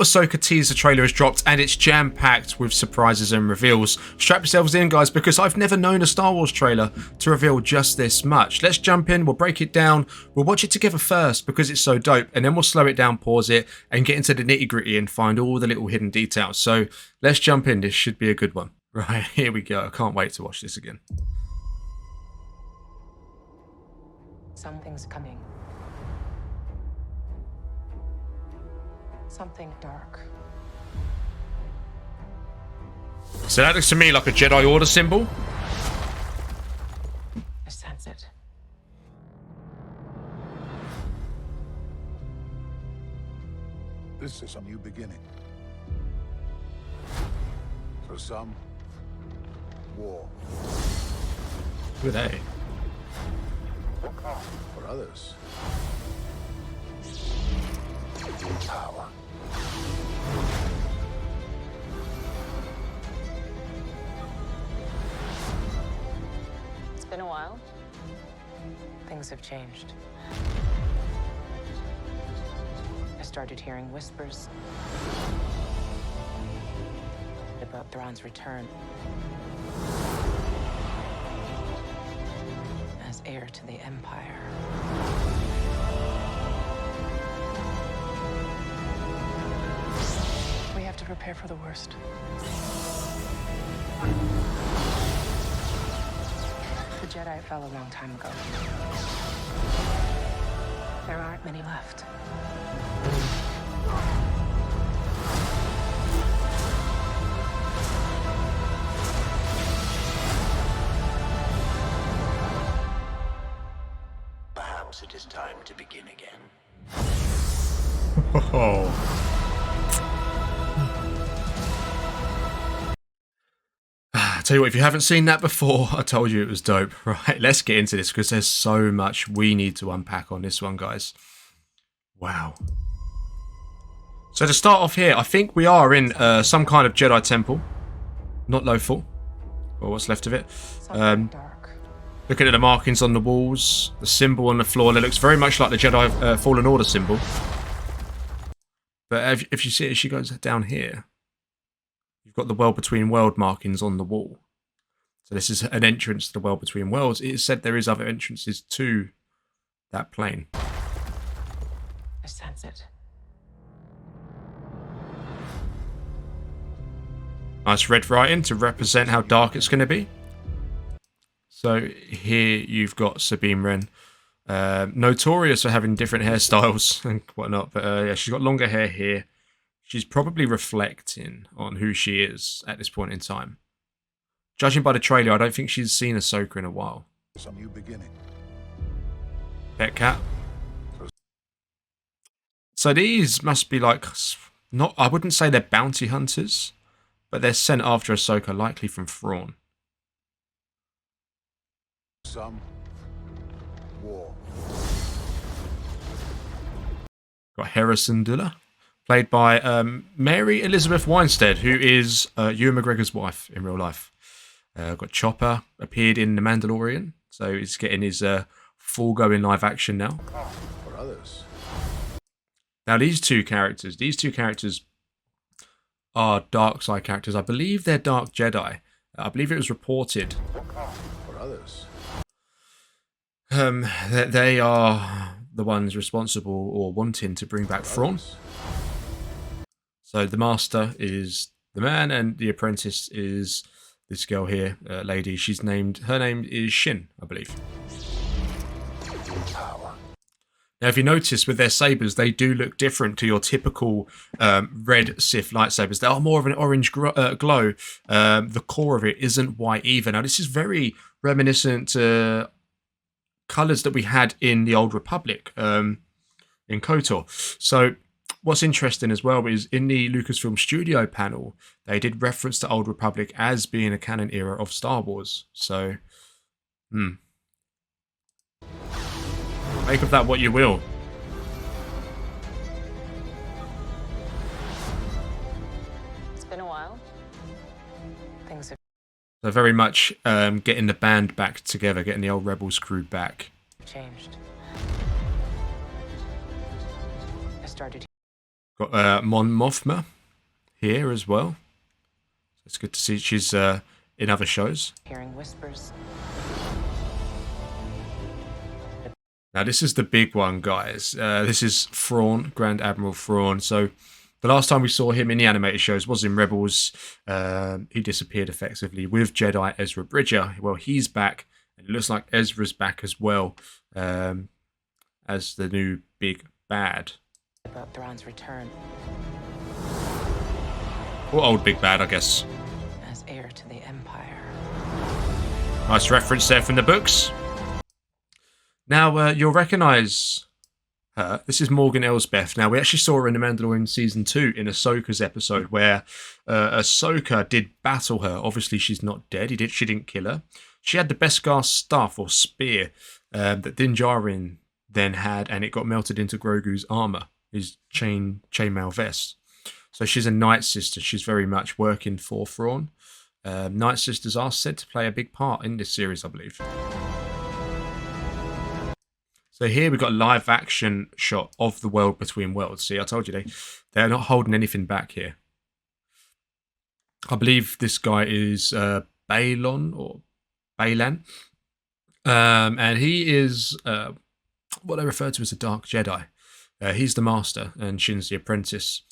Ahsoka teaser trailer has dropped and it's jam-packed with surprises and reveals. Strap yourselves in, guys, because I've never known a Star Wars trailer to reveal just this much. Let's jump in, we'll break it down, we'll watch it together first because it's so dope, and then we'll slow it down, pause it, and get into the nitty-gritty and find all the little hidden details. So let's jump in, this should be a good one. Right, here we go. I can't wait to watch this again. Something's coming. Something dark. So that looks to me like a Jedi Order symbol. I sense it. This is a new beginning. For some, war. Who are they? For others, power. It's been a while. Things have changed. I started hearing whispers about Thrawn's return as heir to the Empire. We have to prepare for the worst. The Jedi fell a long time ago. There aren't many left. Perhaps it is time to begin again. Oh. Tell you what, if you haven't seen that before, I told you it was dope. Right, let's get into this because there's so much we need to unpack on this one, guys. Wow. So to start off here, I think we are in some kind of Jedi temple. Not Lothal, or what's left of it. Dark. Looking at the markings on the walls, the symbol on the floor, that looks very much like the Jedi Fallen Order symbol. But if you see it, she goes down here. You've got the World Between World markings on the wall. So this is an entrance to the World Between Worlds. It is said there is other entrances to that plane. I sense it. Nice red writing to represent how dark it's going to be. So here you've got Sabine Wren. Notorious for having different hairstyles and whatnot. But yeah, she's got longer hair here. She's probably reflecting on who she is at this point in time. Judging by the trailer, I don't think she's seen Ahsoka in a while. It's a new beginning. Pet cat. So these must be like, not, I wouldn't say they're bounty hunters, but they're sent after Ahsoka, likely from Thrawn. Some, war. Got Hera Syndulla, played by Mary Elizabeth Winstead, who is Ewan McGregor's wife in real life. Got Chopper, appeared in The Mandalorian, so he's getting his full going live action now. For others, Now these two characters are dark side characters. I believe they're Dark Jedi. I believe it was reported. for others, That they are the ones responsible or wanting to bring back Thrawn. So the master is the man, and the apprentice is this girl here, lady. Her name is Shin, I believe. power. Now, if you notice with their sabers, they do look different to your typical red Sith lightsabers. They are more of an orange glow. The core of it isn't white either. Now, this is very reminiscent to colours that we had in the Old Republic, in KOTOR. So what's interesting as well is in the Lucasfilm Studio panel, they did reference to Old Republic as being a canon era of Star Wars. So, make of that what you will. It's been a while. Things have So very much getting the band back together, getting the old Rebels crew back. changed. I started Got Mon Mothma here as well. It's good to see she's in other shows. Hearing whispers. Now this is the big one, guys. This is Thrawn, Grand Admiral Thrawn. So the last time we saw him in the animated shows was in Rebels. He disappeared effectively with Jedi Ezra Bridger. Well, he's back. And it looks like Ezra's back as well as the new big bad. About Thrawn's return Or old big bad, I guess. as heir to the Empire. Nice reference there from the books. Now, you'll recognise her. This is Morgan Elsbeth. Now, we actually saw her in The Mandalorian Season 2 in Ahsoka's episode where Ahsoka did battle her. Obviously, she's not dead. She didn't kill her. She had the Beskar staff or spear that Din Djarin then had, and it got melted into Grogu's armour, his chainmail vest. So she's a Night Sister. She's very much working for Thrawn. Night Sisters are said to play a big part in this series, I believe. So here we've got a live action shot of the world between worlds. See, I told you they're not holding anything back here. I believe this guy is Balon or Balan. And he is what they refer to as a Dark Jedi. He's the master and Shin's the apprentice.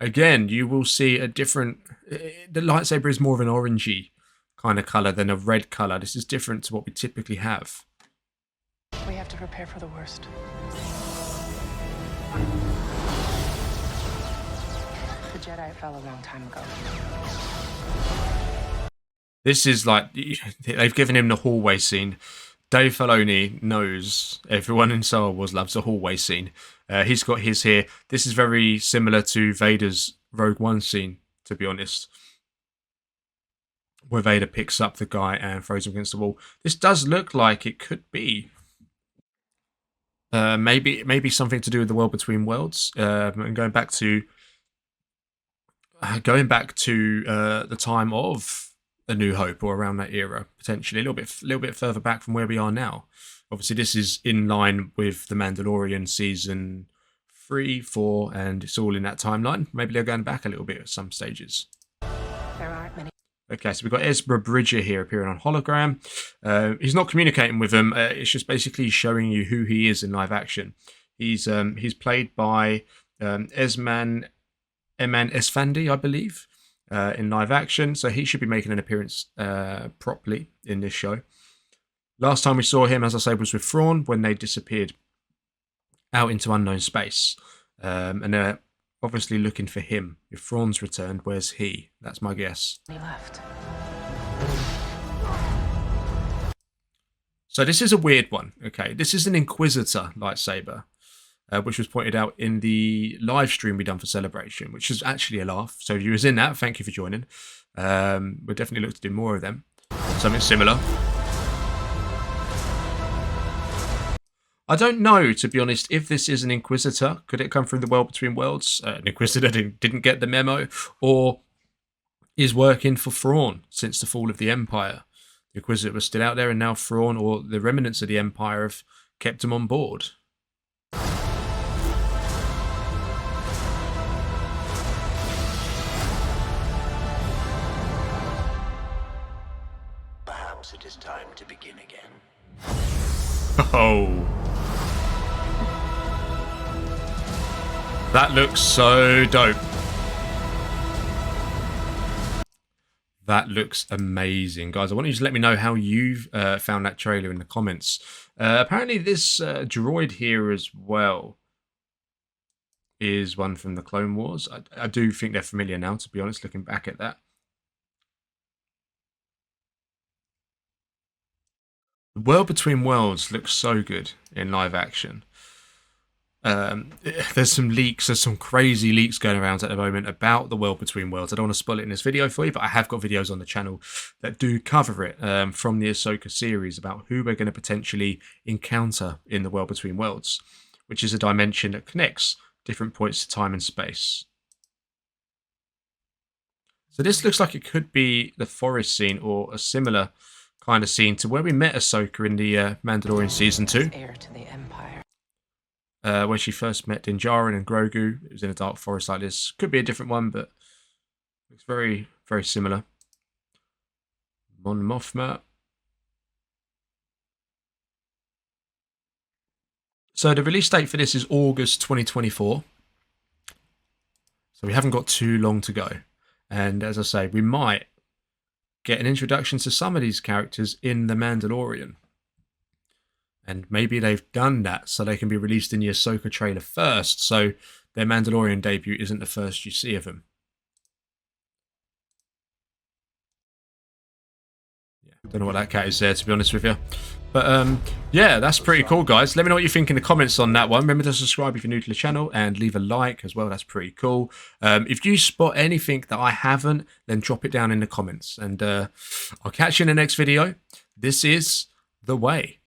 Again, you will see a different... The lightsaber is more of an orangey kind of colour than a red colour. This is different to what we typically have. We have to prepare for the worst. The Jedi fell a long time ago. This is like... They've given him the hallway scene. Dave Filoni knows everyone in Star Wars loves a hallway scene. He's got his here. This is very similar to Vader's Rogue One scene, to be honest, where Vader picks up the guy and throws him against the wall. This does look like it could be maybe something to do with the world between worlds, and going back to the time of A New Hope, or around that era, potentially a little bit further back from where we are now. Obviously, this is in line with The Mandalorian season 3, 4, and it's all in that timeline. Maybe they're going back a little bit at some stages. There aren't many. Okay, so we've got Ezra Bridger here appearing on hologram. He's not communicating with them. It's just basically showing you who he is in live action. He's played by Eman Esfandi, I believe, in live action. So he should be making an appearance properly in this show. Last time we saw him, as I say, was with Thrawn when they disappeared out into unknown space. And they're obviously looking for him. If Thrawn's returned, where's he? That's my guess. He left. So this is a weird one. Okay, this is an Inquisitor lightsaber, which was pointed out in the live stream we done for Celebration, which is actually a laugh. So if you was in that, thank you for joining. We'll definitely look to do more of them. Something similar. I don't know, to be honest, if this is an Inquisitor. Could it come from the world between worlds? An Inquisitor didn't get the memo, or is working for Thrawn since the fall of the Empire. The Inquisitor was still out there, and now Thrawn, or the remnants of the Empire, have kept him on board. Perhaps it is time to begin again. Oh. That looks so dope. That looks amazing. Guys, I want you to let me know how you've found that trailer in the comments. Apparently this droid here as well is one from the Clone Wars. I do think they're familiar now, to be honest, looking back at that. The world between worlds looks so good in live action. There's some leaks, there's some crazy leaks going around at the moment about the world between worlds. I don't want to spoil it in this video for you, but I have got videos on the channel that do cover it from the Ahsoka series about who we're going to potentially encounter in the world between worlds, which is a dimension that connects different points of time and space. So this looks like it could be the forest scene, or a similar kind of scene to where we met Ahsoka in the Mandalorian season 2. Heir to the Empire. when she first met Din Djarin and Grogu. It was in a dark forest like this. Could be a different one, but looks very, very similar. Mon Mothma. So the release date for this is August 2024. So we haven't got too long to go. And as I say, we might get an introduction to some of these characters in The Mandalorian. And maybe they've done that so they can be released in the Ahsoka trailer first, so their Mandalorian debut isn't the first you see of them. Yeah, don't know what that cat is there, to be honest with you. But yeah, that's pretty cool, guys. Let me know what you think in the comments on that one. Remember to subscribe if you're new to the channel and leave a like as well. That's pretty cool. If you spot anything that I haven't, then drop it down in the comments. And I'll catch you in the next video. This is The Way.